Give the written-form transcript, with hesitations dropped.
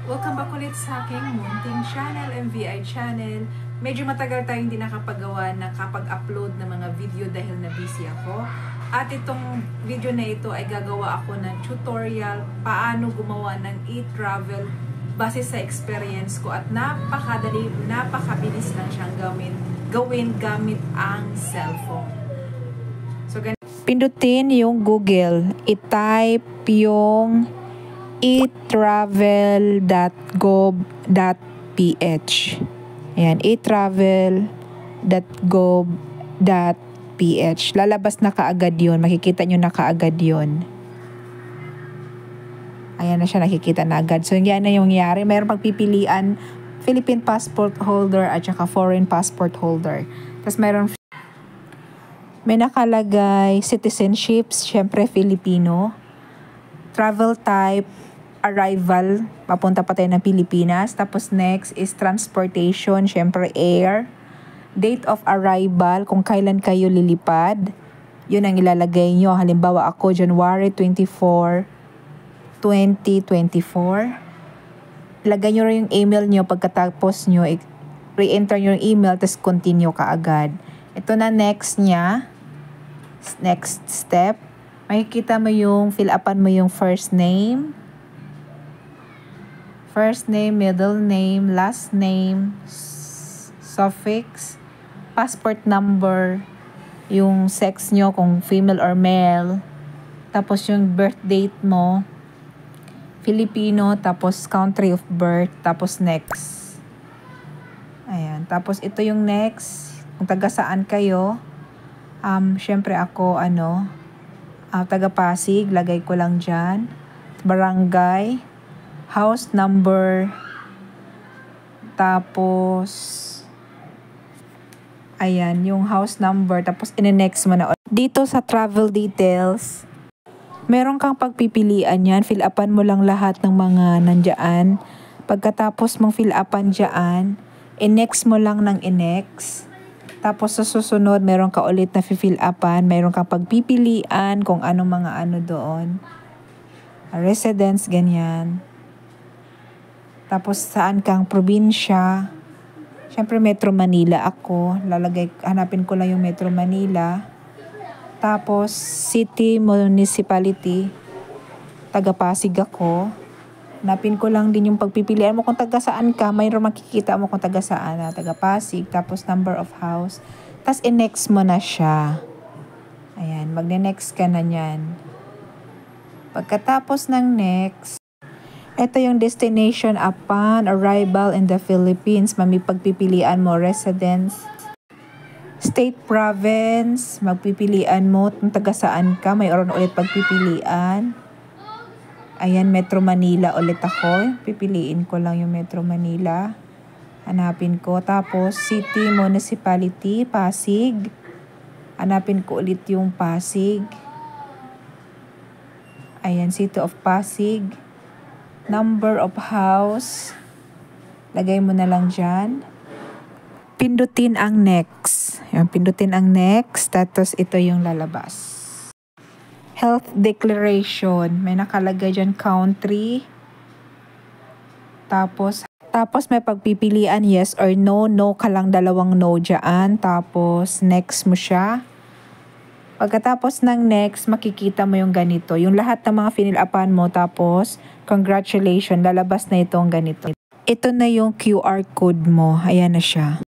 Welcome back ulit sa aking munting channel, MVI channel. Medyo matagal tayong hindi nakapagawa na kapag-upload ng mga video dahil na busy ako. At itong video na ito ay gagawa ako ng tutorial paano gumawa ng e-travel base sa experience ko. At napakadali, napakabilis lang siyang gawin gamit ang cellphone. So, pindutin yung Google. I-type yung etravel.gov.ph. Ayan, etravel.gov.ph. Lalabas na kaagad yun. Makikita nyo na kaagad yun. Ayan na siya, nakikita na agad. So, yan na yung nangyari. Mayroong pagpipilian, Philippine passport holder at saka foreign passport holder. Tapos may nakalagay citizenships, syempre Filipino. Travel type, arrival, papunta pa tayo ng Pilipinas. Tapos next is transportation, syempre air. Date of arrival, kung kailan kayo lilipad. Yun ang ilalagay nyo. Halimbawa ako, January 24, 2024. Ilagay nyo rin yung email nyo. Pagkatapos nyo, re-enter nyo yung email, tapos continue kaagad. Ito na next niya. Next step. Makikita mo yung, fill upan mo yung first name, middle name, last name, suffix, passport number, yung sex nyo kung female or male, tapos yung birth date mo, Filipino, tapos country of birth, tapos next. Ayan, tapos ito yung next, kung taga saan kayo, syempre ako, taga Pasig, lagay ko lang dyan. Barangay, house number, tapos, ayan, yung house number, tapos in-next mo na. Dito sa travel details, meron kang pagpipilian yan. Fill upan mo lang lahat ng mga nandyan. Pagkatapos mong fill upan dyan, in-next mo lang ng in-next. Tapos sa susunod, meron ka ulit na fill upan, meron kang pagpipilian kung ano mga doon. Residence, ganyan. Tapos saan kang probinsya. Siyempre Metro Manila ako. Hanapin ko lang yung Metro Manila. Tapos city, municipality. Taga Pasig ako. Hanapin ko lang din yung pagpipilian mo kung taga saan ka. Mayroon makikita mo kung taga saan. Taga Pasig. Tapos number of house. Tapos in-next mo na siya. Ayan. Magne-next ka na yan. Pagkatapos ng next, ito yung destination upon arrival in the Philippines. May pagpipilian mo residence. State, province. Magpipilian mo kung taga saan ka. Mayroon ulit pagpipilian. Ayan, Metro Manila ulit ako. Pipiliin ko lang yung Metro Manila. Hanapin ko. Tapos, city, municipality, Pasig. Hanapin ko ulit yung Pasig. Ayan, city of Pasig. Number of house. Lagay mo na lang dyan. Pindutin ang next. Ayan, pindutin ang next. Tapos, ito yung lalabas. Health declaration. May nakalagay dyan country. Tapos may pagpipilian yes or no. No ka lang, dalawang no dyan. Tapos next mo siya. Pagkatapos ng next, makikita mo yung ganito. Yung lahat ng mga finilapan mo. Tapos congratulations, lalabas na itong ganito. Ito na yung QR code mo. Ayan na siya.